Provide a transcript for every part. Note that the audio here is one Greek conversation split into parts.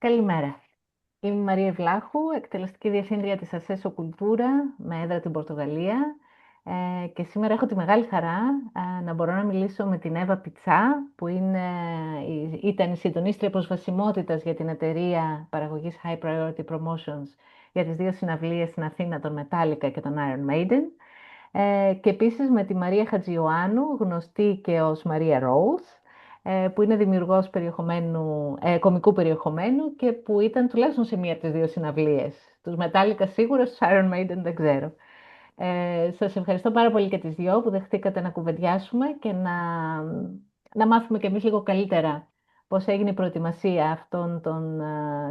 Καλημέρα. Είμαι η Μαρία Βλάχου, εκτελεστική διευθύντρια της Ασέσο Κουλτούρα με έδρα την Πορτογαλία. Και σήμερα έχω τη μεγάλη χαρά να μπορώ να μιλήσω με την Εύα Πιτσά, που ήταν η συντονίστρια προσβασιμότητας για την εταιρεία παραγωγής High Priority Promotions για τις δύο συναυλίες στην Αθήνα, τον Metallica και τον Iron Maiden. Και επίσης με τη Μαρία Χατζιωάννου, γνωστή και ως Μαρία Rose, που είναι δημιουργός κομικού περιεχομένου και που ήταν τουλάχιστον σε μία από τις δύο συναυλίες. Τους Metallica σίγουρα, στους Iron Maiden δεν ξέρω. Σας ευχαριστώ πάρα πολύ και τις δυο που δεχτήκατε να κουβεντιάσουμε και να μάθουμε κι εμείς λίγο καλύτερα πώς έγινε η προετοιμασία αυτών των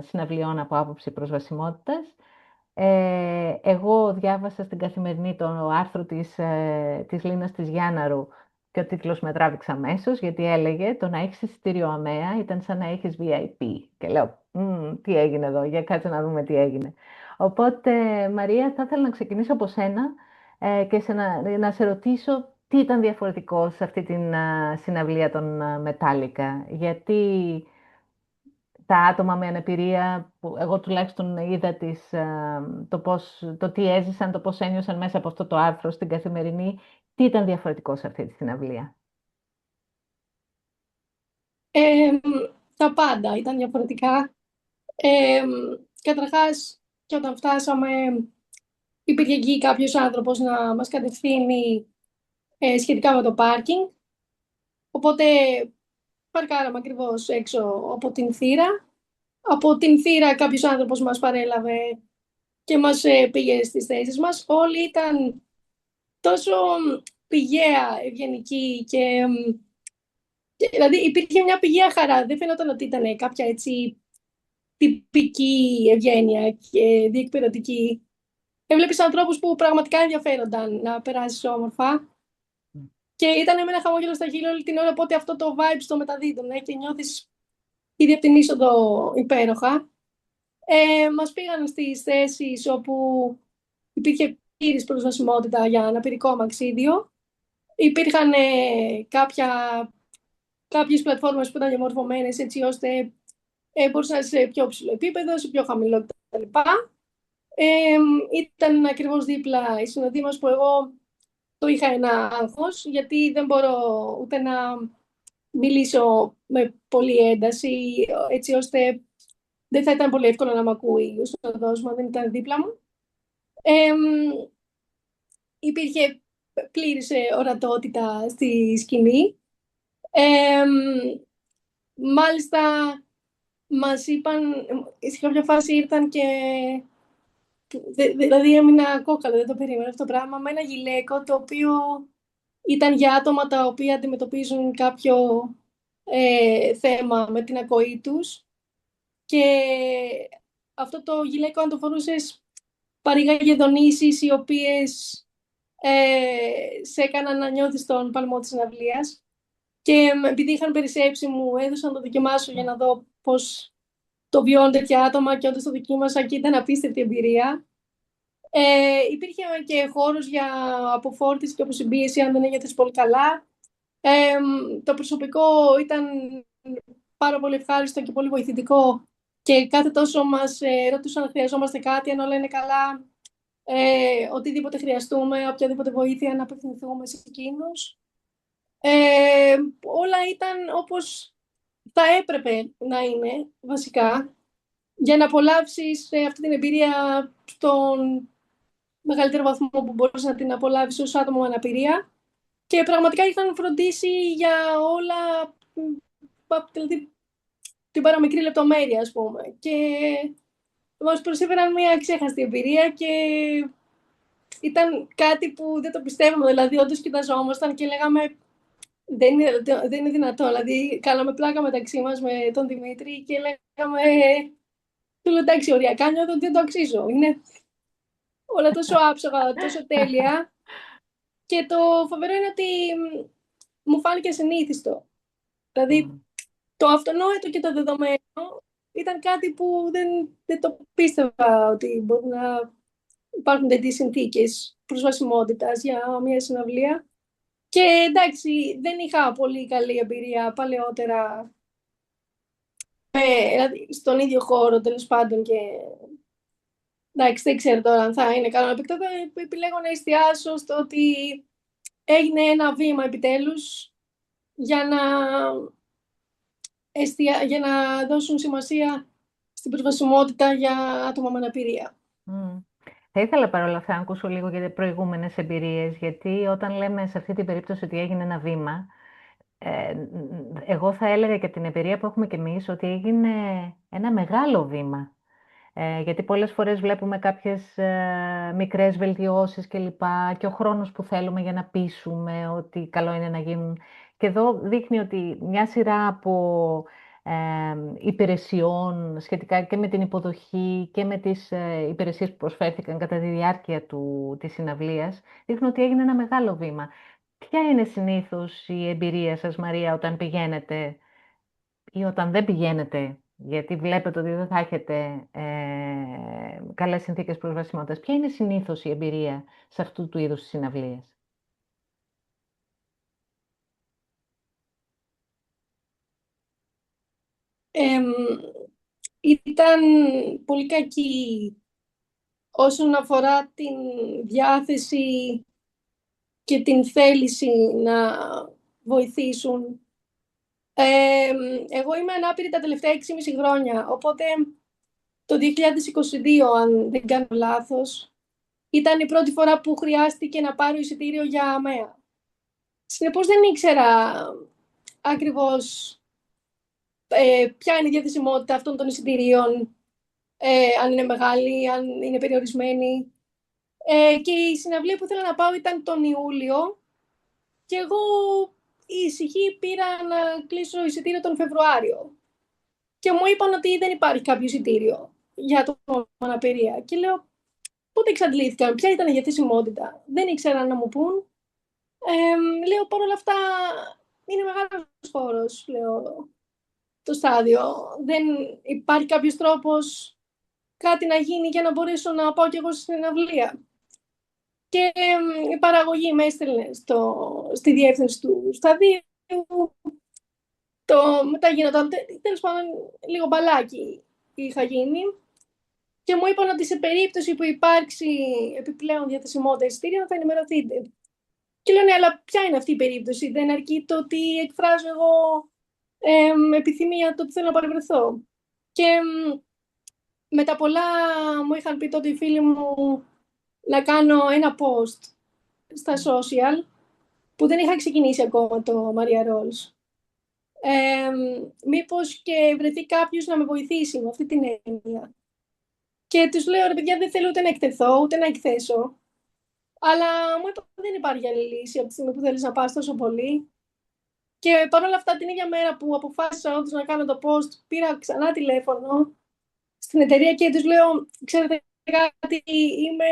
συναυλιών από άποψη προσβασιμότητας. Εγώ διάβασα στην Καθημερινή το άρθρο της Λίνας της Γιάνναρου και ο τίτλος με τράβηξε αμέσως, γιατί έλεγε το να έχεις εισιτήριο ΑΜΕΑ ήταν σαν να έχεις VIP. Και λέω, τι έγινε εδώ, για κάτσε να δούμε τι έγινε. Οπότε, Μαρία, θα ήθελα να ξεκινήσω από σένα και να σε ρωτήσω τι ήταν διαφορετικό σε αυτή την συναυλία των Metallica. Γιατί τα άτομα με αναπηρία, που εγώ τουλάχιστον είδα το τι έζησαν, το πώς ένιωσαν μέσα από αυτό το άρθρο στην Καθημερινή, τι ήταν διαφορετικό σε αυτή τη συναυλία. Ε, τα πάντα ήταν διαφορετικά. Ε, Καταρχάς, και όταν φτάσαμε, υπήρχε εκεί κάποιος άνθρωπος να μας κατευθύνει σχετικά με το πάρκινγκ. Οπότε παρκάραμε ακριβώς έξω από την θύρα. Από την θύρα κάποιος άνθρωπος μας παρέλαβε και μας πήγε στις θέσεις μας. Όλοι ήταν τόσο πηγαία ευγενικοί δηλαδή υπήρχε μια πηγαία χαρά. Δεν φαίνονταν ότι ήταν κάποια έτσι τυπική ευγένεια και διεκπαιρεωτική. Έβλεπες ανθρώπους που πραγματικά ενδιαφέρονταν να περάσεις όμορφα και ήταν με ένα χαμόγελο στα χείλη όλη την ώρα, οπότε αυτό το vibe στο μεταδίδουν και νιώθεις ήδη από την είσοδο υπέροχα. Μας πήγαν στις θέσεις όπου υπήρχε πλήρης προσβασιμότητα για αναπηρικό μαξίδιο. Υπήρχαν κάποιες πλατφόρμες που ήταν διαμορφωμένες έτσι ώστε μπορούσε να είσαι σε πιο ψηλό επίπεδο, σε πιο χαμηλό κτλ. Ήταν ακριβώς δίπλα η συνοδοί μας που εγώ το είχα ένα άγχος, γιατί δεν μπορώ ούτε να μιλήσω με πολλή ένταση, έτσι ώστε δεν θα ήταν πολύ εύκολο να μ' ακούει ο συνοδός μου αν δεν ήταν δίπλα μου. Υπήρχε πλήρης ορατότητα στη σκηνή. Μάλιστα, μας είπαν, σε κάποια φάση ήρθαν και δηλαδή έμεινα κόκαλο, δεν το περίμενα αυτό το πράγμα, με ένα γυλαίκο το οποίο ήταν για άτομα τα οποία αντιμετωπίζουν κάποιο θέμα με την ακοή τους και αυτό το γυλαίκο αν το φορούσες παρήγαγε δονήσεις οι οποίες σε έκαναν να νιώθεις τον παλμό της συναυλίας και επειδή είχαν περισσέψει μου έδωσαν να το δοκιμάσω για να δω πώς το βιώνουν τέτοια άτομα και όντως το δοκίμασα και ήταν απίστευτη εμπειρία. Υπήρχε και χώρος για αποφόρτιση και αποσυμπίεση αν δεν ένιωθες πολύ καλά. Το προσωπικό ήταν πάρα πολύ ευχάριστο και πολύ βοηθητικό και κάθε τόσο μας ρωτούσαν αν χρειαζόμαστε κάτι, αν όλα είναι καλά, οτιδήποτε χρειαστούμε, οποιαδήποτε βοήθεια να απευθυνθούμε σε εκείνους. Όλα ήταν όπως θα έπρεπε να είναι βασικά για να απολαύσεις αυτή την εμπειρία στον μεγαλύτερο βαθμό που μπορείς να την απολαύσεις ως άτομο με αναπηρία και πραγματικά είχαν φροντίσει για όλα, δηλαδή την παραμικρή λεπτομέρεια ας πούμε και μας προσέφεραν μια ξέχαστη εμπειρία και ήταν κάτι που δεν το πιστεύαμε, δηλαδή όντως κοιταζόμασταν και λέγαμε δεν είναι δυνατό, δηλαδή κάναμε πλάκα μεταξύ μας με τον Δημήτρη και λέγαμε του λέω εντάξει οριακά νιώθω ότι δεν το αξίζω, είναι όλα τόσο άψογα, τόσο τέλεια και το φοβερό είναι ότι μου φάνηκε ασυνήθιστο. Δηλαδή το αυτονόητο και το δεδομένο ήταν κάτι που δεν το πίστευα ότι μπορεί να υπάρχουν τέτοιες συνθήκες προσβασιμότητας για μια συναυλία. Και εντάξει, δεν είχα πολύ καλή εμπειρία παλαιότερα δηλαδή, στον ίδιο χώρο, τέλος πάντων, και εντάξει, δεν ξέρω τώρα αν θα είναι καλό να επεκταθώ. Επιλέγω να εστιάσω στο ότι έγινε ένα βήμα επιτέλους για να, για να δώσουν σημασία στην προσβασιμότητα για άτομα με αναπηρία. Μμ. Θα ήθελα παρόλα αυτά να ακούσω λίγο για προηγούμενες εμπειρίες, γιατί όταν λέμε σε αυτή την περίπτωση ότι έγινε ένα βήμα, εγώ θα έλεγα και την εμπειρία που έχουμε κι εμείς ότι έγινε ένα μεγάλο βήμα. Γιατί πολλές φορές βλέπουμε κάποιες μικρές βελτιώσεις και λοιπά και ο χρόνος που θέλουμε για να πείσουμε ότι καλό είναι να γίνουν. Και εδώ δείχνει ότι μια σειρά από υπηρεσιών σχετικά και με την υποδοχή και με τις υπηρεσίες που προσφέρθηκαν κατά τη διάρκεια της συναυλίας δείχνουν ότι έγινε ένα μεγάλο βήμα. Ποια είναι συνήθως η εμπειρία σας, Μαρία, όταν πηγαίνετε ή όταν δεν πηγαίνετε, γιατί βλέπετε ότι δεν θα έχετε καλές συνθήκες προσβασιμότητας? Ποια είναι συνήθως η εμπειρία σε αυτού του είδους τις συναυλίες? Εμ, Ήταν πολύ κακή όσον αφορά την διάθεση και την θέληση να βοηθήσουν. Εγώ είμαι ανάπηρη τα τελευταία 6,5 χρόνια, οπότε το 2022, αν δεν κάνω λάθος, ήταν η πρώτη φορά που χρειάστηκε να πάρω εισιτήριο για ΑΜΕΑ. Συνεπώς δεν ήξερα ακριβώς ποια είναι η διαθεσιμότητα αυτών των εισιτηρίων, αν είναι μεγάλη, αν είναι περιορισμένη. Και η συναυλία που ήθελα να πάω ήταν τον Ιούλιο και εγώ ησυχή πήρα να κλείσω εισιτήριο τον Φεβρουάριο. Και μου είπαν ότι δεν υπάρχει κάποιο εισιτήριο για το αναπηρία. Και λέω, πότε εξαντλήθηκαν, ποια ήταν η διαθεσιμότητα? Δεν ήξεραν να μου πούν. Λέω, παρόλα αυτά, είναι μεγάλος χώρος, λέω, το στάδιο. Δεν υπάρχει κάποιος τρόπος κάτι να γίνει για να μπορέσω να πάω κι εγώ στην συναυλία. Και η παραγωγή με έστελνε στη διεύθυνση του σταδίου. Μετά γίνονταν, τέλος πάντων, λίγο μπαλάκι είχα γίνει. Και μου είπαν ότι σε περίπτωση που υπάρξει επιπλέον διαθεσιμότητα εισιτήριων θα ενημερωθείτε. Και λέω, ναι, αλλά ποια είναι αυτή η περίπτωση? Δεν αρκεί το ότι εκφράζω εγώ επιθυμία το ότι θέλω να παρευρεθώ? Και με τα πολλά μου είχαν πει τότε οι φίλοι μου να κάνω ένα post στα social, που δεν είχα ξεκινήσει ακόμα το Maria Rolls. Μήπως και βρεθεί κάποιος να με βοηθήσει με αυτή την έννοια. Και τους λέω, ρε παιδιά, δεν θέλω ούτε να εκτεθώ, ούτε να εκθέσω. Αλλά μου είπα, δεν υπάρχει άλλη λύση από τη στιγμή που θέλεις να πας τόσο πολύ. Και παρόλα αυτά, την ίδια μέρα που αποφάσισα όντως να κάνω το post, πήρα ξανά τηλέφωνο στην εταιρεία και τους λέω, ξέρετε κάτι, είμαι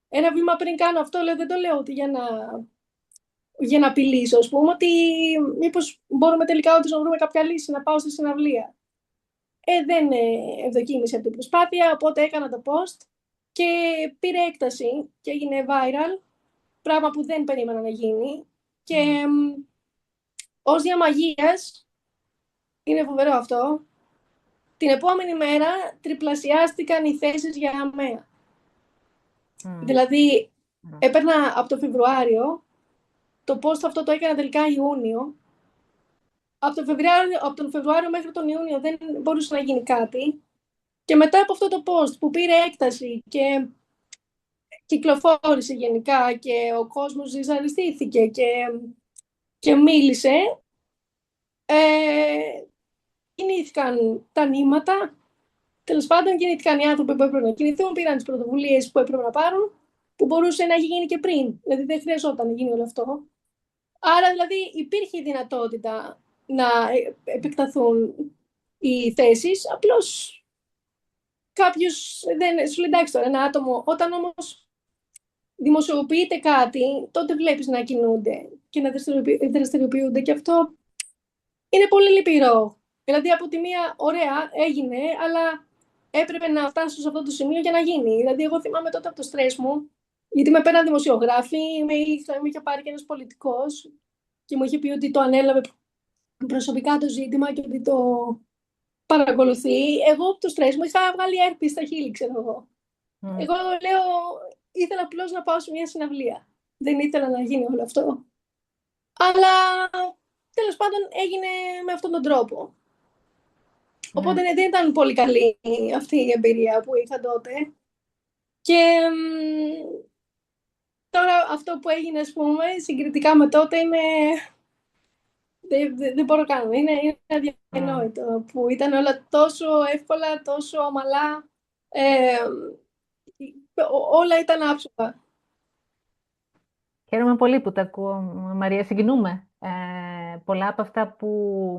ένα βήμα πριν κάνω αυτό. Λέω, δεν το λέω ότι για να απειλήσω, ας πούμε, ότι μήπως μπορούμε τελικά όντως να βρούμε κάποια λύση, να πάω στη συναυλία. Δεν ευδοκίμησε από την προσπάθεια, οπότε έκανα το post και πήρε έκταση και έγινε viral, πράγμα που δεν περίμενα να γίνει. Και ως διαμαγείας, είναι φοβερό αυτό, την επόμενη μέρα τριπλασιάστηκαν οι θέσεις για ΑΜΕΑ. Δηλαδή, έπαιρνα από το Φεβρουάριο, το post αυτό το έκανα τελικά Ιούνιο. Από τον Φεβρουάριο μέχρι τον Ιούνιο δεν μπορούσε να γίνει κάτι. Και μετά από αυτό το post που πήρε έκταση και κυκλοφόρησε γενικά και ο κόσμος ζυζαριστήθηκε και μίλησε, κινήθηκαν τα νήματα. Τέλος πάντων, κινήθηκαν οι άνθρωποι που έπρεπε να κινηθούν, πήραν τις πρωτοβουλίες που έπρεπε να πάρουν, που μπορούσε να έχει γίνει και πριν. Δηλαδή δεν χρειαζόταν να γίνει όλο αυτό. Άρα δηλαδή υπήρχε η δυνατότητα να επεκταθούν οι θέσεις, απλώς κάποιος δεν σου λέει, εντάξει τώρα, ένα άτομο, όταν όμως δημοσιοποιείται κάτι, τότε βλέπεις να κινούνται και να δραστηριοποιούνται, και αυτό είναι πολύ λυπηρό. Δηλαδή από τη μία, ωραία, έγινε, αλλά έπρεπε να φτάσω σε αυτό το σημείο για να γίνει. Δηλαδή εγώ θυμάμαι τότε από το στρες μου, γιατί με πέραν δημοσιογράφοι, με είχε πάρει και ένας πολιτικός και μου είχε πει ότι το ανέλαβε προσωπικά το ζήτημα και ότι παρακολουθεί. Εγώ από το στρες μου είχα βγάλει έρπη στα χείλη, ξέρω εγώ. Μμ. Εγώ λέω, ήθελα απλώ να πάω σε μια συναυλία. Δεν ήθελα να γίνει όλο αυτό. Αλλά τέλος πάντων έγινε με αυτόν τον τρόπο. Οπότε Ναι. ναι, δεν ήταν πολύ καλή αυτή η εμπειρία που είχα τότε. Και τώρα αυτό που έγινε, ας πούμε, συγκριτικά με τότε είναι... Δεν μπορώ καν. Είναι Μμ. αδιανόητο που ήταν όλα τόσο εύκολα, τόσο ομαλά. Ε, όλα ήταν άψογα. Χαίρομαι πολύ που τα ακούω, Μαρία, συγκινούμε. Πολλά από αυτά που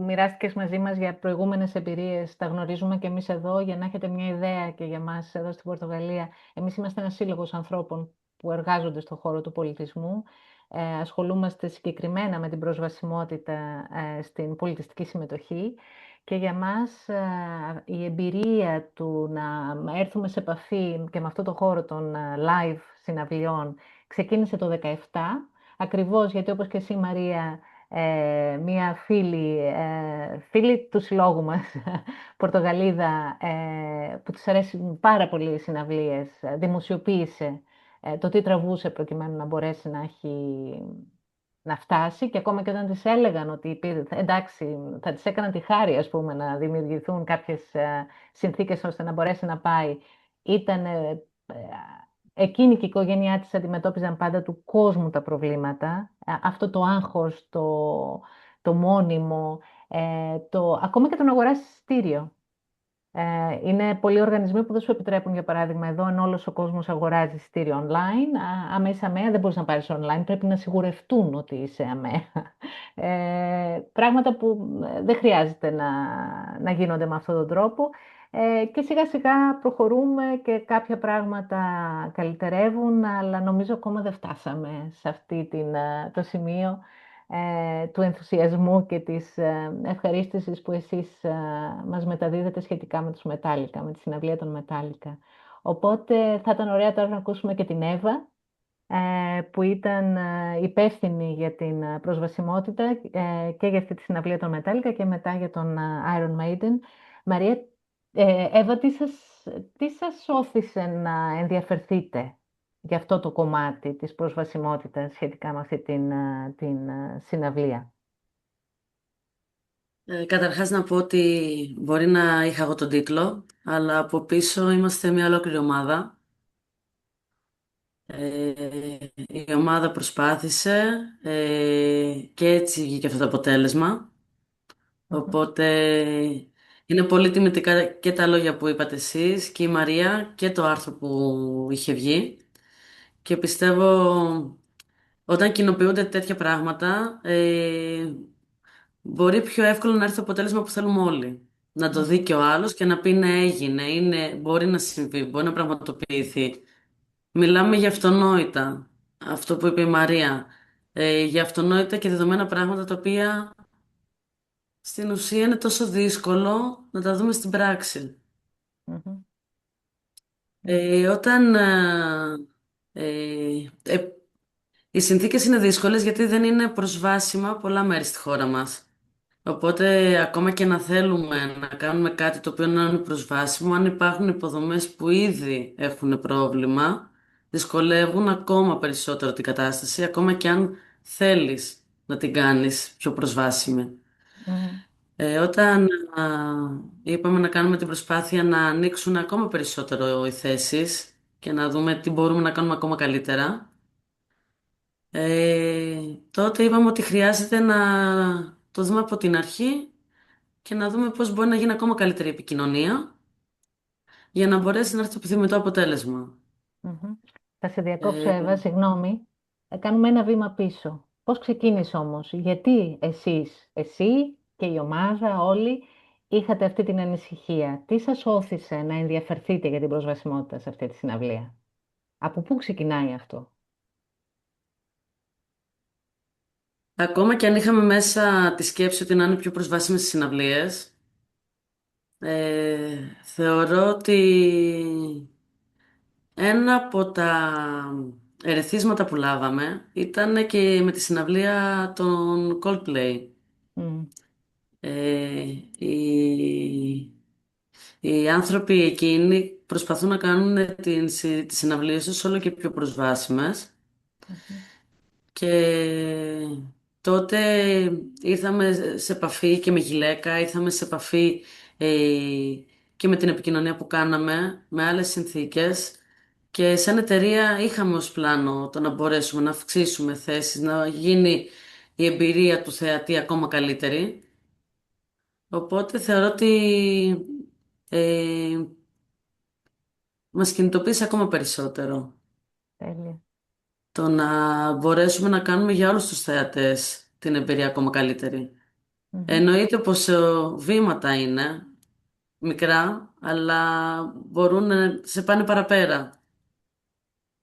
μοιράστηκες μαζί μας για προηγούμενες εμπειρίες τα γνωρίζουμε και εμείς εδώ, για να έχετε μια ιδέα και για μας εδώ στην Πορτογαλία. Εμείς είμαστε ένας σύλλογος ανθρώπων που εργάζονται στον χώρο του πολιτισμού. Ασχολούμαστε συγκεκριμένα με την προσβασιμότητα στην πολιτιστική συμμετοχή και για μας η εμπειρία του να έρθουμε σε επαφή και με αυτό το χώρο των live συναυλιών ξεκίνησε το 2017, ακριβώς γιατί όπως και εσύ Μαρία, μία φίλη του συλλόγου μας, Πορτογαλίδα, που της αρέσει πάρα πολύ οι συναυλίες, δημοσιοποίησε το τι τραβούσε προκειμένου να μπορέσει να φτάσει και ακόμα και όταν της έλεγαν ότι εντάξει, θα της έκαναν τη χάρη ας πούμε, να δημιουργηθούν κάποιες συνθήκες ώστε να μπορέσει να πάει, ήταν εκείνη και η οικογένειά της αντιμετώπιζαν πάντα του κόσμου τα προβλήματα, αυτό το άγχος, το μόνιμο, ακόμα και το να αγοράσεις εισιτήριο. Είναι πολλοί οργανισμοί που δεν σου επιτρέπουν, για παράδειγμα, εδώ, αν όλος ο κόσμος αγοράζει εισιτήριο online, αμέσα ΑΜΕΑ δεν μπορείς να πάρεις online, πρέπει να σιγουρευτούν ότι είσαι ΑΜΕΑ. Πράγματα που δεν χρειάζεται να γίνονται με αυτόν τον τρόπο. Και σιγά σιγά προχωρούμε και κάποια πράγματα καλυτερεύουν, αλλά νομίζω ακόμα δεν φτάσαμε σε το σημείο του ενθουσιασμού και της ευχαρίστησης που εσείς μας μεταδίδετε σχετικά με τους Metallica, με τη συναυλία των Metallica. Οπότε θα ήταν ωραία τώρα να ακούσουμε και την Εύα, που ήταν υπεύθυνη για την προσβασιμότητα και για αυτή τη συναυλία των Metallica και μετά για τον Iron Maiden. Μαρία, Εύα, τι σας όθησε να ενδιαφερθείτε για αυτό το κομμάτι της προσβασιμότητας σχετικά με αυτή την συναυλία? Καταρχάς να πω ότι μπορεί να είχα εγώ τον τίτλο, αλλά από πίσω είμαστε μια ολόκληρη ομάδα. Η ομάδα προσπάθησε και έτσι βγήκε αυτό το αποτέλεσμα. Μμμ, Οπότε είναι πολύ τιμητικά και τα λόγια που είπατε εσείς και η Μαρία και το άρθρο που είχε βγει. Και πιστεύω όταν κοινοποιούνται τέτοια πράγματα μπορεί πιο εύκολο να έρθει το αποτέλεσμα που θέλουμε όλοι. Να το δει μμμ, και ο άλλος και να πει ναι, έγινε, μπορεί να συμβεί, μπορεί να πραγματοποιηθεί. Μιλάμε για αυτονόητα, αυτό που είπε η Μαρία, για αυτονόητα και δεδομένα πράγματα τα οποία στην ουσία είναι τόσο δύσκολο να τα δούμε στην πράξη. μμμ, μμμ, Όταν οι συνθήκες είναι δύσκολες γιατί δεν είναι προσβάσιμα πολλά μέρη στη χώρα μας. Οπότε ακόμα και να θέλουμε να κάνουμε κάτι το οποίο να είναι προσβάσιμο, αν υπάρχουν υποδομές που ήδη έχουν πρόβλημα, δυσκολεύουν ακόμα περισσότερο την κατάσταση, ακόμα και αν θέλεις να την κάνεις πιο προσβάσιμη. μμμ, Όταν είπαμε να κάνουμε την προσπάθεια να ανοίξουν ακόμα περισσότερο οι θέσεις και να δούμε τι μπορούμε να κάνουμε ακόμα καλύτερα, τότε είπαμε ότι χρειάζεται να το δούμε από την αρχή και να δούμε πώς μπορεί να γίνει ακόμα καλύτερη η επικοινωνία για να μπορέσει να έρθει το επιθυμητό αποτέλεσμα. μμμ. Θα σε διακόψω, Ε, Εύα, συγγνώμη. Κάνουμε ένα βήμα πίσω. Πώς ξεκίνησε όμως, γιατί εσύ και η ομάδα όλοι είχατε αυτή την ανησυχία? Τι σας όθησε να ενδιαφερθείτε για την προσβασιμότητα σε αυτή τη συναυλία? Από πού ξεκινάει αυτό? Ακόμα και αν είχαμε μέσα τη σκέψη ότι να είναι πιο προσβάσιμες οι συναυλίες, θεωρώ ότι ένα από τα ερεθίσματα που λάβαμε ήταν και με τη συναυλία των Coldplay. Μμ, Ε, η, Οι άνθρωποι εκείνοι προσπαθούν να κάνουν τις συναυλίες τους όλο και πιο προσβάσιμες. Μμμ. Και τότε ήρθαμε σε επαφή και με γυλαίκα, ήρθαμε σε επαφή ε, και με την επικοινωνία που κάναμε, με άλλες συνθήκες. Και σαν εταιρεία είχαμε ως πλάνο το να μπορέσουμε να αυξήσουμε θέσεις, να γίνει η εμπειρία του θεατή ακόμα καλύτερη. Οπότε θεωρώ ότι ε, μας κινητοποίησε ακόμα περισσότερο Τέλεια. το να μπορέσουμε να κάνουμε για όλους τους θεατές την εμπειρία ακόμα καλύτερη. Μμμ. Εννοείται πως βήματα είναι μικρά, αλλά μπορούν να σε πάνε παραπέρα.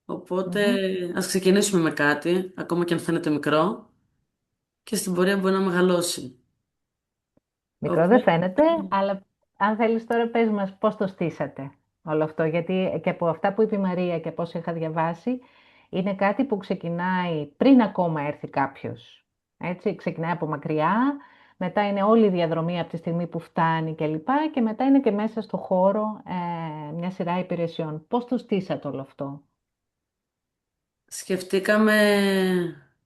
Οπότε Μμμ. ας ξεκινήσουμε με κάτι, ακόμα και αν φαίνεται μικρό, και στην πορεία μπορεί να μεγαλώσει. Μικρό δεν Οπότε, φαίνεται, αλλά αν θέλεις τώρα πες μας πώς το στήσατε όλο αυτό, γιατί και από αυτά που είπε η Μαρία και από όσα είχα διαβάσει, είναι κάτι που ξεκινάει πριν ακόμα έρθει κάποιος. Έτσι, ξεκινάει από μακριά, μετά είναι όλη η διαδρομή από τη στιγμή που φτάνει και μετά είναι και μέσα στο χώρο μια σειρά υπηρεσιών. Πώς το στήσατε όλο αυτό? σκεφτήκαμε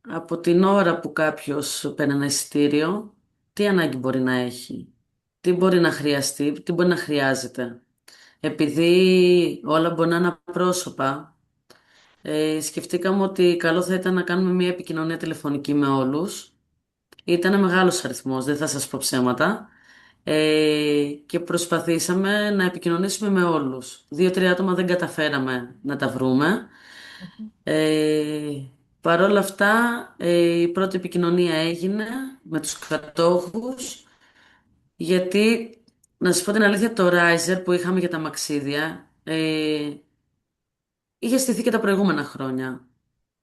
από την ώρα που κάποιος παίρνει ένα εισιτήριο, τι ανάγκη μπορεί να έχει, τι μπορεί να χρειαστεί, τι μπορεί να χρειάζεται. Επειδή όλα μπορεί να είναι απρόσωπα, σκεφτήκαμε ότι καλό θα ήταν να κάνουμε μια επικοινωνία τηλεφωνική με όλους. Ήταν μεγάλος αριθμός, δεν θα σας πω ψέματα. Και προσπαθήσαμε να επικοινωνήσουμε με όλους. Δύο-τρία άτομα δεν καταφέραμε να τα βρούμε. Μμμ. Ε, Παρ' όλα αυτά, η πρώτη επικοινωνία έγινε με τους κατόχους, γιατί, να σας πω την αλήθεια, το Riser που είχαμε για τα μαξίδια είχε στηθεί και τα προηγούμενα χρόνια.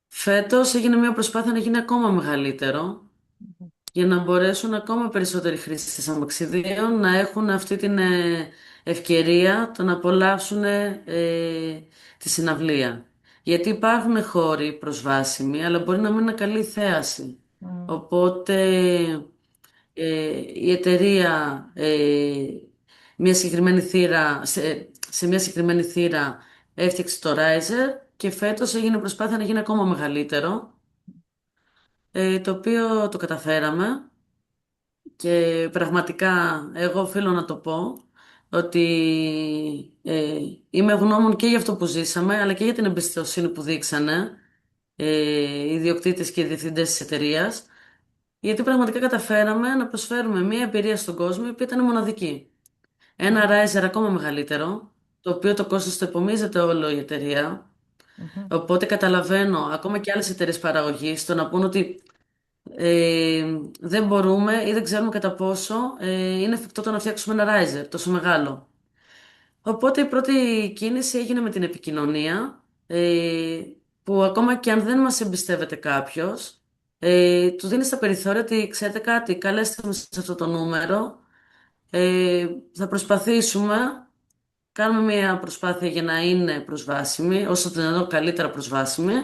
Φέτος έγινε μια προσπάθεια να γίνει ακόμα μεγαλύτερο, για να μπορέσουν ακόμα περισσότεροι χρήστες αμαξιδίων να έχουν αυτή την ευκαιρία το να απολαύσουν τη συναυλία. Γιατί υπάρχουν χώροι προσβάσιμοι, αλλά μπορεί να μην είναι καλή θέαση. Μμ. Οπότε η εταιρεία μια συγκεκριμένη θύρα, σε μια συγκεκριμένη θύρα έφτιαξε το Riser και φέτος έγινε προσπάθεια να γίνει ακόμα μεγαλύτερο, το οποίο το καταφέραμε. Και πραγματικά εγώ οφείλω να το πω ότι είμαι ευγνώμων και για αυτό που ζήσαμε, αλλά και για την εμπιστοσύνη που δείξανε οι ιδιοκτήτες και οι διευθυντές της εταιρείας, γιατί πραγματικά καταφέραμε να προσφέρουμε μια εμπειρία στον κόσμο η οποία ήταν μοναδική. Ένα Μμμ. Riser ακόμα μεγαλύτερο, το οποίο το κόστος το επομίζεται όλο η εταιρεία. Μμμ. Οπότε καταλαβαίνω ακόμα και άλλες εταιρείες παραγωγής το να πούν ότι δεν μπορούμε ή δεν ξέρουμε κατά πόσο είναι εφικτό το να φτιάξουμε ένα riser τόσο μεγάλο. Οπότε η πρώτη κίνηση έγινε με την επικοινωνία, που ακόμα και αν δεν μας εμπιστεύεται κάποιος, του δίνει στα περιθώρια ότι ξέρετε κάτι, καλέστε μας σε αυτό το νούμερο, θα προσπαθήσουμε, κάνουμε μια προσπάθεια για να είναι προσβάσιμη, όσο το δυνατόν καλύτερα προσβάσιμη.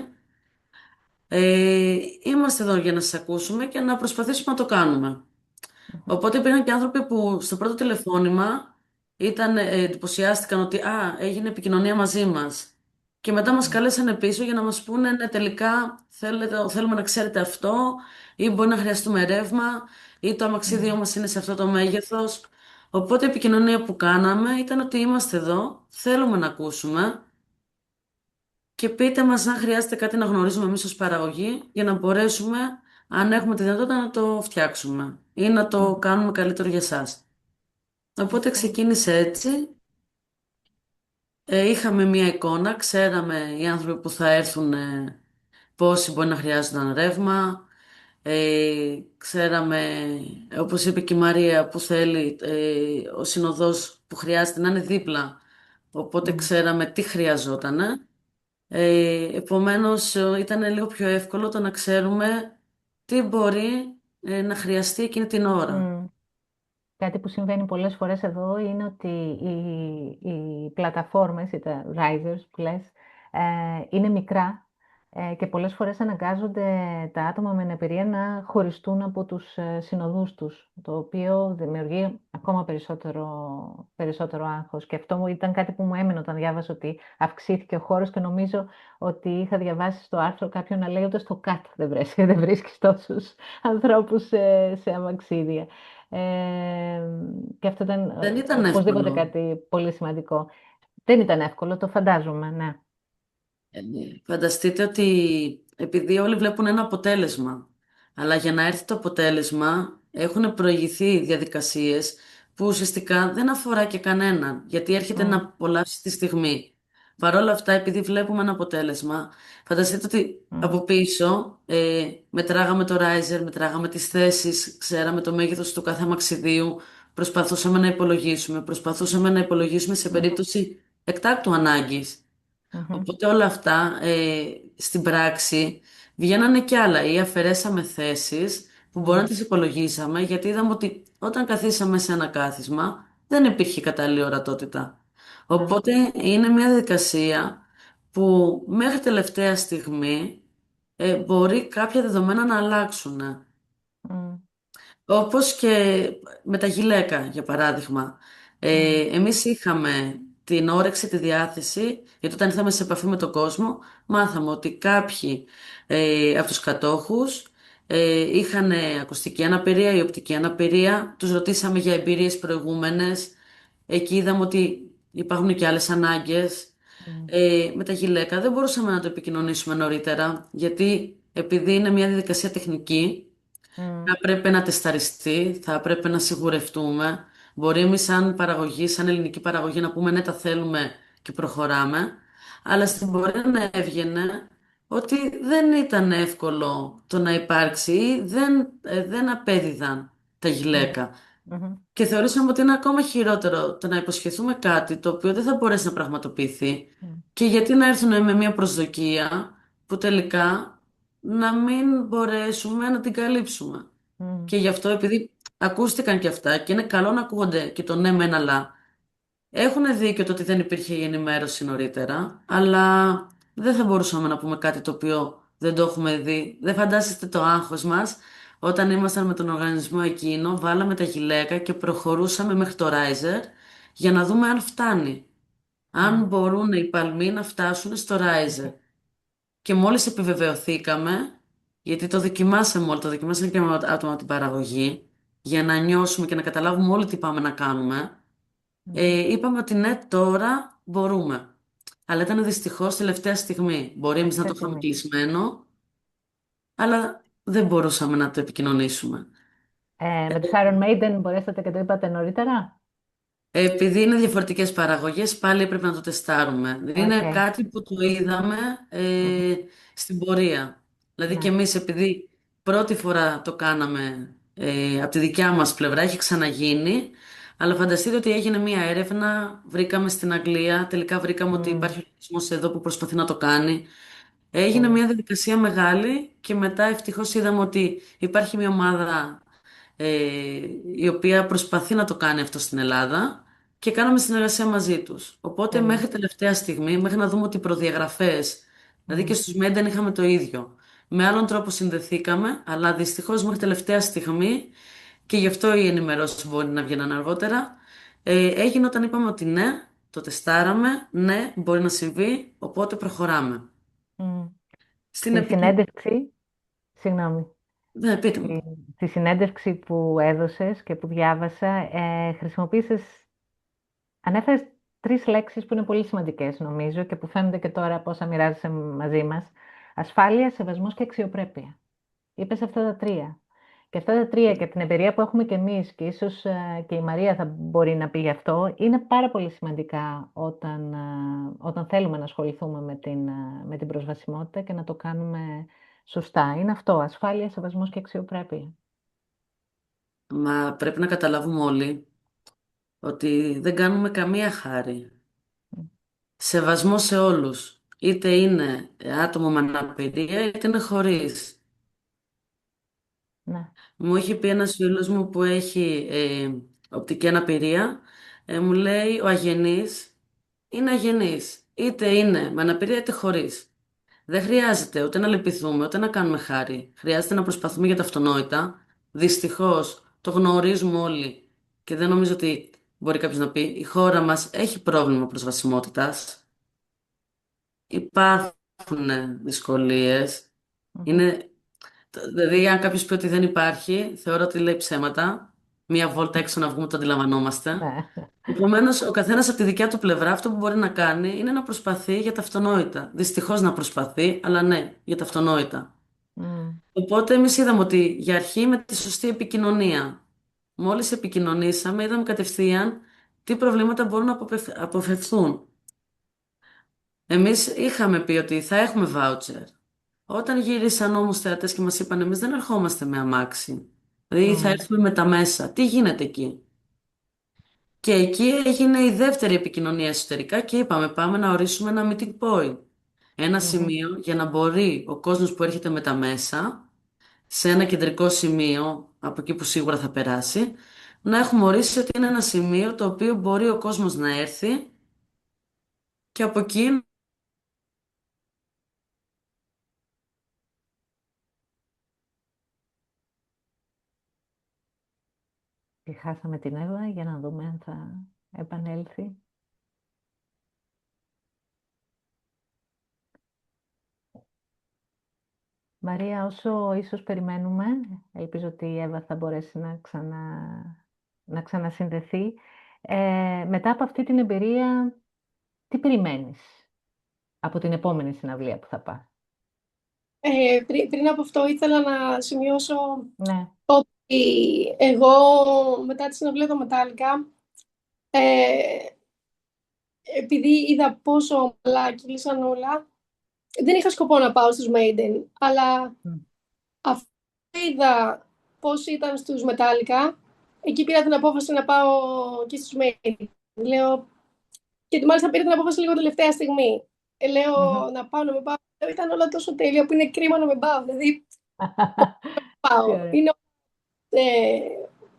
Είμαστε εδώ για να σας ακούσουμε και να προσπαθήσουμε να το κάνουμε. Μμμ. Οπότε υπήρχαν και άνθρωποι που στο πρώτο τηλεφώνημα εντυπωσιάστηκαν ότι έγινε επικοινωνία μαζί μας. Και μετά μας Μμμ. καλέσανε πίσω για να μας πούνε ναι, τελικά θέλουμε να ξέρετε αυτό, ή μπορεί να χρειαστούμε ρεύμα, ή το αμαξίδιό Μμμ. μας είναι σε αυτό το μέγεθος. Οπότε η επικοινωνία που κάναμε ήταν ότι είμαστε εδώ, θέλουμε να ακούσουμε και πείτε μας αν χρειάζεται κάτι να γνωρίζουμε εμείς ως παραγωγή για να μπορέσουμε, αν έχουμε τη δυνατότητα, να το φτιάξουμε ή να το Μμμ. κάνουμε καλύτερο για σας. Οπότε Αυτό. ξεκίνησε έτσι. Είχαμε μία εικόνα, ξέραμε οι άνθρωποι που θα έρθουν πόσοι μπορεί να χρειάζονταν ρεύμα. Ξέραμε, όπως είπε και η Μαρία, που θέλει ο συνοδός που χρειάζεται να είναι δίπλα. Οπότε Μμμ. ξέραμε τι χρειαζότανε. Επομένως ήταν λίγο πιο εύκολο το να ξέρουμε τι μπορεί να χρειαστεί εκείνη την ώρα. Μμμ. Κάτι που συμβαίνει πολλές φορές εδώ είναι ότι οι πλατφόρμες ή τα risers που λες είναι μικρά Και πολλές φορές αναγκάζονται τα άτομα με αναπηρία να χωριστούν από τους συνοδούς τους, το οποίο δημιουργεί ακόμα περισσότερο άγχος. Και αυτό ήταν κάτι που μου έμεινε όταν διάβασα ότι αυξήθηκε ο χώρος, και νομίζω ότι είχα διαβάσει στο άρθρο κάποιον να λέει ότι στο ΚΑΤ δεν βρίσκεις τόσους ανθρώπους σε αμαξίδια. Και αυτό ήταν Δεν ήταν οπωσδήποτε εύκολο. κάτι πολύ σημαντικό. Δεν ήταν εύκολο, το φαντάζομαι, ναι. Φανταστείτε ότι επειδή όλοι βλέπουν ένα αποτέλεσμα, αλλά για να έρθει το αποτέλεσμα έχουν προηγηθεί διαδικασίες που ουσιαστικά δεν αφορά και κανέναν, γιατί έρχεται να Μμ, απολαύσει τη στιγμή. Παρ' όλα αυτά, επειδή βλέπουμε ένα αποτέλεσμα, φανταστείτε ότι μμ, από πίσω μετράγαμε το riser, μετράγαμε τις θέσεις, ξέραμε το μέγεθος του κάθε αμαξιδίου, προσπαθούσαμε να υπολογίσουμε σε μμ, περίπτωση εκτάκτου ανάγκης. μμ, Οπότε όλα αυτά στην πράξη βγαίνανε κι άλλα ή αφαιρέσαμε θέσεις που μπορεί να μμ, τις υπολογίσαμε γιατί είδαμε ότι όταν καθίσαμε σε ένα κάθισμα δεν υπήρχε κατάλληλη ορατότητα. μμ, Οπότε είναι μια διαδικασία που μέχρι τελευταία στιγμή μπορεί κάποια δεδομένα να αλλάξουν. μμ, Όπως και με τα γυλαίκα, για παράδειγμα. μμ, Εμείς είχαμε την όρεξη, τη διάθεση, γιατί όταν ήρθαμε σε επαφή με τον κόσμο, μάθαμε ότι κάποιοι από τους κατόχους είχαν ακουστική αναπηρία ή οπτική αναπηρία. Τους ρωτήσαμε για εμπειρίες προηγούμενες. Εκεί είδαμε ότι υπάρχουν και άλλες ανάγκες. μμ, Με τα γυλαίκα δεν μπορούσαμε να το επικοινωνήσουμε νωρίτερα, γιατί επειδή είναι μια διαδικασία τεχνική, θα μμ, πρέπει να τεσταριστεί, θα πρέπει να σιγουρευτούμε. Μπορεί εμείς σαν παραγωγή, σαν ελληνική παραγωγή να πούμε ναι τα θέλουμε και προχωράμε, αλλά στην πορεία να έβγαινε ότι δεν ήταν εύκολο το να υπάρξει ή δεν απέδιδαν τα μμ, γυλαίκα. μμ, Και θεωρήσαμε ότι είναι ακόμα χειρότερο το να υποσχεθούμε κάτι το οποίο δεν θα μπορέσει να πραγματοποιηθεί μμ, και γιατί να έρθουν με μια προσδοκία που τελικά να μην μπορέσουμε να την καλύψουμε. μμ, Και γι' αυτό επειδή ακούστηκαν και αυτά και είναι καλό να ακούγονται και το ναι μεν αλλά έχουν δίκιο το ότι δεν υπήρχε η ενημέρωση νωρίτερα, αλλά δεν θα μπορούσαμε να πούμε κάτι το οποίο δεν το έχουμε δει. Δεν φαντάζεστε το άγχος μας όταν ήμασταν με τον οργανισμό εκείνο, βάλαμε τα γυλαίκα και προχωρούσαμε μέχρι το Riser για να δούμε αν φτάνει. Αν μμ, μπορούν οι παλμοί να φτάσουν στο Riser. Και μόλις επιβεβαιωθήκαμε, γιατί το δοκιμάσαμε όλοι, το δοκιμάσαμε και με άτομα από την παραγωγή, για να νιώσουμε και να καταλάβουμε όλοι τι πάμε να κάνουμε, μμ. είπαμε ότι ναι, τώρα μπορούμε. Αλλά ήταν δυστυχώς τελευταία στιγμή. Μπορεί εμείς να Τελευταία το είχαμε στιγμή. κλεισμένο, αλλά δεν μπορούσαμε να το επικοινωνήσουμε. Με τους Iron Maiden μπορέσατε και το είπατε νωρίτερα. Επειδή είναι διαφορετικές παραγωγές, πάλι έπρεπε να το τεστάρουμε. Είναι Οκ. κάτι που το είδαμε Μμμ. στην πορεία. Δηλαδή και Ναι. εμείς επειδή πρώτη φορά το κάναμε από τη δικιά μας πλευρά, έχει ξαναγίνει, αλλά φανταστείτε ότι έγινε μία έρευνα, βρήκαμε στην Αγγλία, τελικά βρήκαμε ότι Μμ. υπάρχει οργανισμός εδώ που προσπαθεί να το κάνει. Έγινε Τέλεια. μία διαδικασία μεγάλη και μετά ευτυχώς είδαμε ότι υπάρχει μία ομάδα η οποία προσπαθεί να το κάνει αυτό στην Ελλάδα και κάναμε συνεργασία μαζί τους. Οπότε Τέλεια. μέχρι τελευταία στιγμή, μέχρι να δούμε ότι οι προδιαγραφές, δηλαδή και Μμ. στους Μέντερ είχαμε το ίδιο. Με άλλον τρόπο συνδεθήκαμε, αλλά δυστυχώς μέχρι τελευταία στιγμή και γι' αυτό οι ενημερώσεις μπορεί να βγαίνουν αργότερα, έγινε όταν είπαμε ότι ναι, το τεστάραμε, ναι, μπορεί να συμβεί, οπότε προχωράμε. Μμ. Στην Στη επικοινωνία. συνέντευξη, συγγνώμη, Ναι, πείτε μου. στη συνέντευξη που έδωσες και που διάβασα, χρησιμοποίησες, ανέφερες τρεις λέξεις που είναι πολύ σημαντικές νομίζω και που φαίνονται και τώρα από όσα μοιράζεσαι μαζί μας. Ασφάλεια, σεβασμός και αξιοπρέπεια. Είπες αυτά τα τρία. Και αυτά τα τρία και την εμπειρία που έχουμε και εμείς και ίσως και η Μαρία θα μπορεί να πει γι' αυτό, είναι πάρα πολύ σημαντικά όταν θέλουμε να ασχοληθούμε με την προσβασιμότητα και να το κάνουμε σωστά. Είναι αυτό, ασφάλεια, σεβασμός και αξιοπρέπεια. Μα πρέπει να καταλάβουμε όλοι ότι δεν κάνουμε καμία χάρη. Σεβασμό σε όλους. Είτε είναι άτομο με αναπηρία, είτε είναι χωρίς. Ναι. Μου έχει πει ένας φίλος μου που έχει οπτική αναπηρία, μου λέει ο αγενής είναι αγενής. Είτε είναι με αναπηρία είτε χωρίς. Δεν χρειάζεται ούτε να λυπηθούμε, ούτε να κάνουμε χάρη. Χρειάζεται να προσπαθούμε για τα αυτονόητα. Δυστυχώς, το γνωρίζουμε όλοι και δεν νομίζω ότι μπορεί κάποιος να πει η χώρα μας έχει πρόβλημα προσβασιμότητας. Υπάρχουν δυσκολίες. Μμμ. Είναι, δηλαδή, αν κάποιος πει ότι δεν υπάρχει, θεωρώ ότι λέει ψέματα. Μία βόλτα έξω να βγούμε, το αντιλαμβανόμαστε. Ναι. Επομένω, ο καθένα από τη δικιά του πλευρά αυτό που μπορεί να κάνει είναι να προσπαθεί για τα αυτονόητα. Δυστυχώ να προσπαθεί, αλλά ναι, για τα αυτονόητα. Μμ. Οπότε εμεί είδαμε ότι για αρχή με τη σωστή επικοινωνία. Μόλι επικοινωνήσαμε, είδαμε κατευθείαν τι προβλήματα μπορούν να αποφευθούν. Εμεί είχαμε πει ότι θα έχουμε βάουτσερ. Όταν γύρισαν όμω θεατέ και μα είπαν, εμεί δεν ερχόμαστε με αμάξι. Δηλαδή θα Μμ. έρθουμε με τα μέσα. Τι γίνεται εκεί? Και εκεί έγινε η δεύτερη επικοινωνία εσωτερικά και είπαμε πάμε να ορίσουμε ένα meeting point. Ένα Μμμ. σημείο για να μπορεί ο κόσμος που έρχεται με τα μέσα, σε ένα κεντρικό σημείο, από εκεί που σίγουρα θα περάσει, να έχουμε ορίσει ότι είναι ένα σημείο το οποίο μπορεί ο κόσμος να έρθει και από εκεί Και χάσαμε την Εύα για να δούμε αν θα επανέλθει. Μαρία, όσο ίσως περιμένουμε, ελπίζω ότι η Εύα θα μπορέσει να ξανασυνδεθεί. Μετά από αυτή την εμπειρία, τι περιμένεις από την επόμενη συναυλία που θα πας? Πριν από αυτό ήθελα να σημειώσω Ναι. ότι εγώ μετά τη συναυλία των Metallica, ε, επειδή είδα πόσο καλά κύλησαν όλα, δεν είχα σκοπό να πάω στους Maiden, αλλά Μμ. αφού είδα πώς ήταν στους Metallica, εκεί πήρα την απόφαση να πάω και στους Maiden. Λέω, και μάλιστα πήρα την απόφαση λίγο τελευταία στιγμή. Μμμ. Λέω να πάω, να με πάω. Ήταν όλα τόσο τέλεια που είναι κρίμα να με πάω. Δηλαδή, Τι πάω. ωραία. Είναι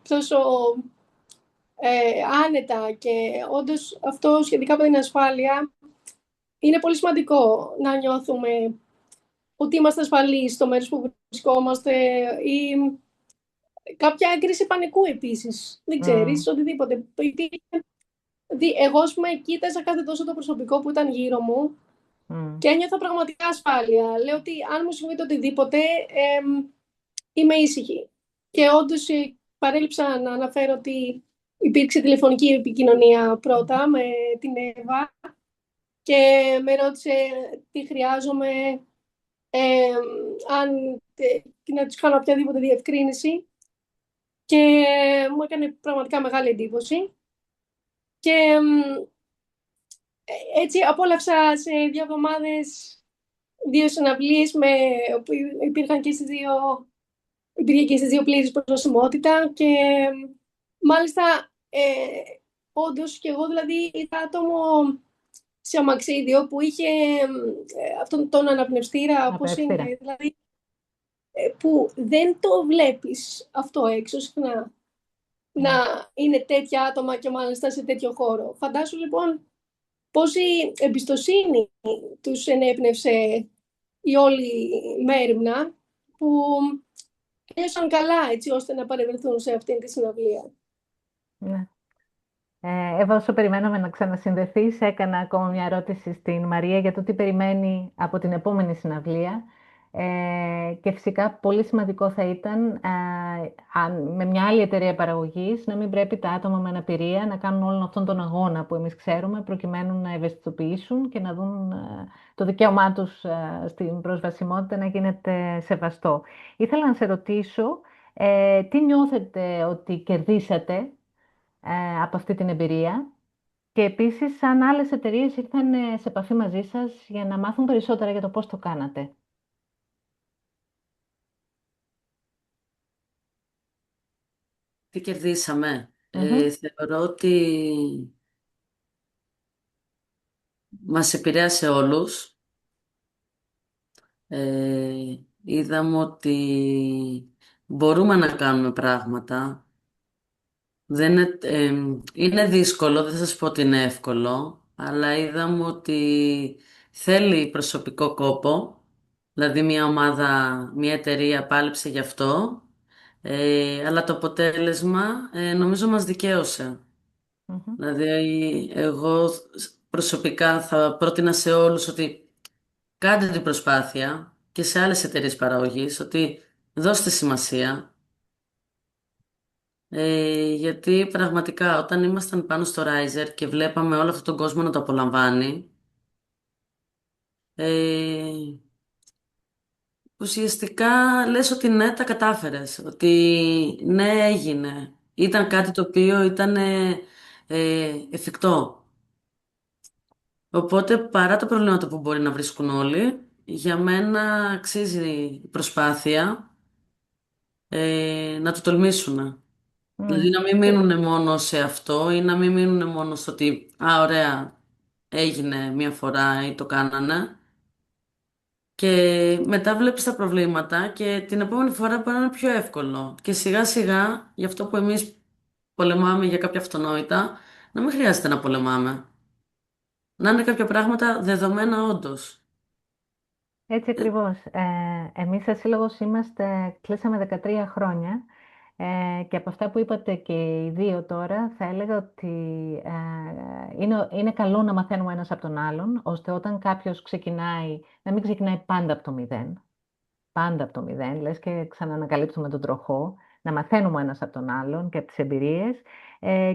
τόσο άνετα και όντως αυτό σχετικά με την ασφάλεια είναι πολύ σημαντικό να νιώθουμε ότι είμαστε ασφαλείς στο μέρος που βρισκόμαστε ή κάποια έγκριση πανικού επίσης. Δεν Μμ. ξέρεις, οτιδήποτε. Εγώ, ας πούμε, κοίταζα κάθε τόσο το προσωπικό που ήταν γύρω μου Μμ. και ένιωθα πραγματικά ασφάλεια. Λέω ότι αν μου συμβεί το οτιδήποτε, είμαι ήσυχη. Και όντως παρέλειψα να αναφέρω ότι υπήρξε τηλεφωνική επικοινωνία πρώτα με την Εύα και με ρώτησε τι χρειάζομαι, αν να τους κάνω οποιαδήποτε διευκρίνηση και μου έκανε πραγματικά μεγάλη εντύπωση. Και έτσι απόλαυσα σε 2 εβδομάδες 2 συναυλίες όπου υπήρχε και στις 2 πλήρης προσβασιμότητα και μάλιστα όντως και εγώ δηλαδή είδα άτομο σε αμαξίδιο που είχε αυτόν τον αναπνευστήρα, πώς Απευθύρα. είναι, δηλαδή που δεν το βλέπεις αυτό έξω συχνά, να Ναι. είναι τέτοια άτομα και μάλιστα σε τέτοιο χώρο. Φαντάσου λοιπόν πόση εμπιστοσύνη τους ενέπνευσε η όλη μέριμνα που ένιωσαν καλά έτσι ώστε να παρευρεθούν σε αυτήν τη συναυλία. Ναι. Εύα, όσο περιμέναμε να ξανασυνδεθείς, έκανα ακόμα μια ερώτηση στην Μαρία για το τι περιμένει από την επόμενη συναυλία. Και φυσικά πολύ σημαντικό θα ήταν με μια άλλη εταιρεία παραγωγής να μην πρέπει τα άτομα με αναπηρία να κάνουν όλον αυτόν τον αγώνα που εμείς ξέρουμε προκειμένου να ευαισθητοποιήσουν και να δουν το δικαίωμά τους στην προσβασιμότητα να γίνεται σεβαστό. Ήθελα να σε ρωτήσω τι νιώθετε ότι κερδίσατε από αυτή την εμπειρία και επίσης αν άλλες εταιρείες ήρθαν σε επαφή μαζί σας για να μάθουν περισσότερα για το πώς το κάνατε. τι κερδίσαμε. Μμμ. Θεωρώ ότι μας επηρέασε όλους. Είδαμε ότι μπορούμε να κάνουμε πράγματα. Δεν είναι, είναι δύσκολο, δεν θα σας πω ότι είναι εύκολο, αλλά είδαμε ότι θέλει προσωπικό κόπο, Δηλαδή μια ομάδα, μια εταιρεία πάλεψε γι' αυτό, αλλά το αποτέλεσμα νομίζω μας δικαίωσε. Μμμ. Δηλαδή εγώ προσωπικά θα πρότεινα σε όλους ότι κάντε την προσπάθεια και σε άλλες εταιρείες παραγωγής ότι δώστε σημασία. Γιατί πραγματικά όταν ήμασταν πάνω στο Riser και βλέπαμε όλο αυτόν τον κόσμο να το απολαμβάνει, ε, ουσιαστικά λες ότι ναι, τα κατάφερες, ότι ναι, έγινε. Ήταν κάτι το οποίο ήταν εφικτό. Οπότε παρά τα προβλήματα που μπορεί να βρίσκουν όλοι, για μένα αξίζει η προσπάθεια να το τολμήσουν. Δηλαδή Μμ. να μην μείνουν μόνο σε αυτό ή να μην μείνουν μόνο στο ότι «Α, ωραία, έγινε μία φορά ή το κάνανε». Και μετά βλέπεις τα προβλήματα και την επόμενη φορά μπορεί να είναι πιο εύκολο. Και σιγά σιγά, γι' αυτό που εμείς πολεμάμε για κάποια αυτονόητα, να μην χρειάζεται να πολεμάμε. Να είναι κάποια πράγματα δεδομένα όντως. Έτσι Ε, ακριβώς. Εμείς σαν σύλλογος κλείσαμε 13 χρόνια και από αυτά που είπατε και οι δύο τώρα, θα έλεγα ότι είναι καλό να μαθαίνουμε ένας από τον άλλον, ώστε όταν κάποιος ξεκινάει, να μην ξεκινάει πάντα από το μηδέν. Πάντα από το μηδέν, λες και ξανανακαλύπτουμε τον τροχό, να μαθαίνουμε ο ένας από τον άλλον και από τις εμπειρίες.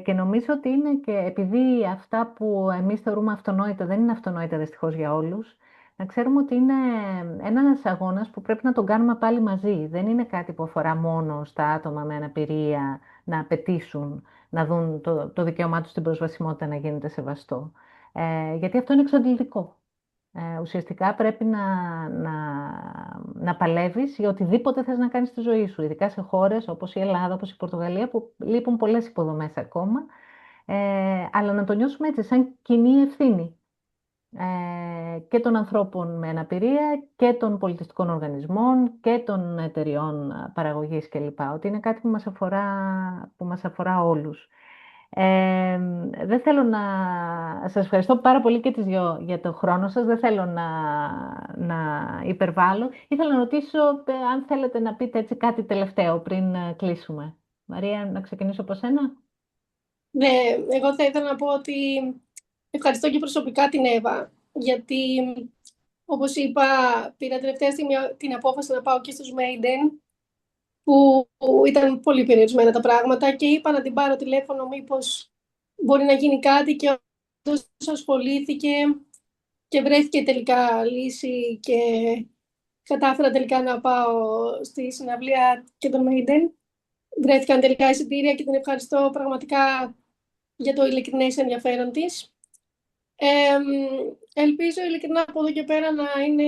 Και νομίζω ότι είναι και επειδή αυτά που εμείς θεωρούμε αυτονόητα δεν είναι αυτονόητα δυστυχώς για όλους, να ξέρουμε ότι είναι ένας αγώνας που πρέπει να τον κάνουμε πάλι μαζί. Δεν είναι κάτι που αφορά μόνο στα άτομα με αναπηρία να απαιτήσουν, να δουν το δικαίωμά τους στην προσβασιμότητα να γίνεται σεβαστό. Γιατί αυτό είναι εξαντλητικό. Ουσιαστικά πρέπει να παλεύεις για οτιδήποτε θες να κάνεις στη ζωή σου, ειδικά σε χώρες όπως η Ελλάδα, όπως η Πορτογαλία, που λείπουν πολλές υποδομές ακόμα, αλλά να το νιώσουμε έτσι, σαν κοινή ευθύνη και των ανθρώπων με αναπηρία και των πολιτιστικών οργανισμών και των εταιριών παραγωγής κλπ. Ότι είναι κάτι που μας αφορά όλους. Ε, δεν θέλω να... Σας ευχαριστώ πάρα πολύ και τις δυο για το χρόνο σας. Δεν θέλω να υπερβάλλω. Ήθελα να ρωτήσω αν θέλετε να πείτε έτσι κάτι τελευταίο πριν κλείσουμε. Μαρία, να ξεκινήσω από σένα. Ναι, εγώ θα ήθελα να πω ότι ευχαριστώ και προσωπικά την Εύα, γιατί όπως είπα, πήρα τελευταία στιγμή την απόφαση να πάω και στους Maiden, που ήταν πολύ περιορισμένα τα πράγματα και είπα να την πάρω τηλέφωνο μήπως μπορεί να γίνει κάτι και όντως ασχολήθηκε και βρέθηκε τελικά λύση και κατάφερα τελικά να πάω στη συναυλία και τον Maiden. Βρέθηκαν τελικά εισιτήρια και την ευχαριστώ πραγματικά για το ειλικρινές ενδιαφέρον της. Ελπίζω ειλικρινά από εδώ και πέρα να είναι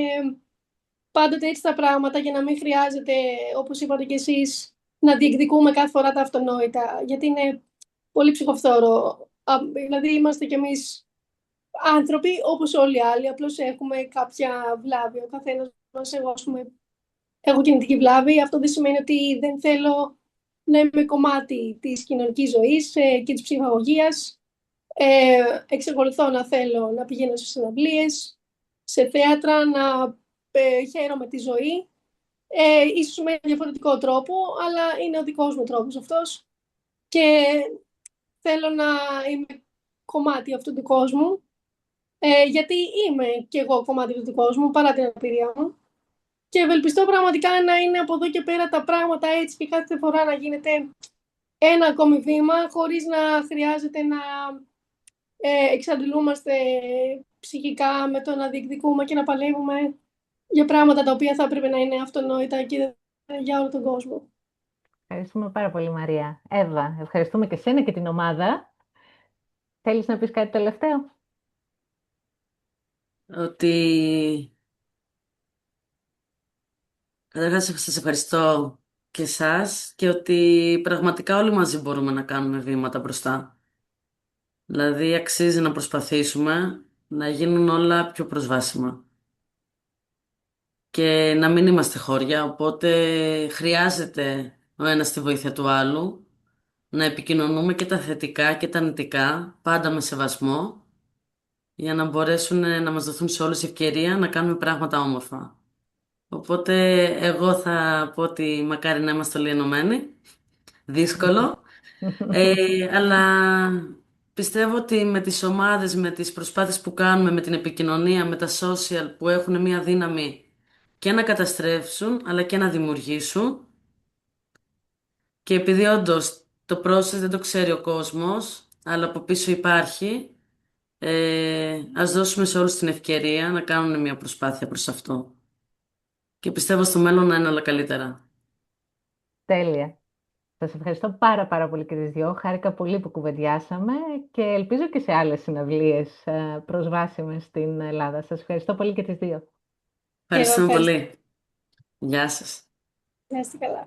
πάντοτε έτσι τα πράγματα για να μην χρειάζεται, όπως είπατε κι εσείς, να διεκδικούμε κάθε φορά τα αυτονόητα, γιατί είναι πολύ ψυχοφθόρο. Δηλαδή είμαστε κι εμείς άνθρωποι όπως όλοι οι άλλοι, απλώς έχουμε κάποια βλάβη. Ο καθένας μας, εγώ ας πούμε, έχω κινητική βλάβη. Αυτό δεν σημαίνει ότι δεν θέλω να είμαι κομμάτι της κοινωνικής ζωής και της ψυχαγωγίας. Εξακολουθώ να θέλω να πηγαίνω σε συναυλίες, σε θέατρα, να χαίρομαι τη ζωή. Ίσως με διαφορετικό τρόπο, αλλά είναι ο δικός μου τρόπος αυτός. Και θέλω να είμαι κομμάτι αυτού του κόσμου, γιατί είμαι κι εγώ κομμάτι αυτού του κόσμου, παρά την αναπηρία μου. Και ευελπιστώ πραγματικά να είναι από εδώ και πέρα τα πράγματα έτσι και κάθε φορά να γίνεται ένα ακόμη βήμα, χωρίς να χρειάζεται να εξαντλούμαστε ψυχικά με το να διεκδικούμε και να παλεύουμε για πράγματα τα οποία θα έπρεπε να είναι αυτονόητα και για όλο τον κόσμο. Ευχαριστούμε πάρα πολύ, Μαρία. Εύα, ευχαριστούμε και σένα και την ομάδα. Θέλεις να πεις κάτι τελευταίο? Ότι καταρχάς σας ευχαριστώ και εσάς και ότι πραγματικά όλοι μαζί μπορούμε να κάνουμε βήματα μπροστά. Δηλαδή αξίζει να προσπαθήσουμε να γίνουν όλα πιο προσβάσιμα και να μην είμαστε χώρια, οπότε χρειάζεται ο ένας τη βοήθεια του άλλου, να επικοινωνούμε και τα θετικά και τα αρνητικά, πάντα με σεβασμό, για να μπορέσουν να μας δοθούν σε όλους η ευκαιρία να κάνουμε πράγματα όμορφα. Οπότε εγώ θα πω ότι μακάρι να είμαστε όλοι ενωμένοι. Δύσκολο. Αλλά πιστεύω ότι με τις ομάδες, με τις προσπάθειες που κάνουμε, με την επικοινωνία, με τα social που έχουν μία δύναμη και να καταστρέψουν, αλλά και να δημιουργήσουν. Και επειδή όντως το process δεν το ξέρει ο κόσμος, αλλά από πίσω υπάρχει, ας δώσουμε σε όλους την ευκαιρία να κάνουν μια προσπάθεια προς αυτό. Και πιστεύω στο μέλλον να είναι όλα καλύτερα. Τέλεια. Σας ευχαριστώ πάρα πολύ και τις δυο. Χάρηκα πολύ που κουβεντιάσαμε και ελπίζω και σε άλλες συναυλίες προσβάσιμες στην Ελλάδα. Σας ευχαριστώ πολύ και τις δύο. Και εγώ Ευχαριστούμε ευχαριστώ. πολύ. Γεια σας. Να είστε καλά.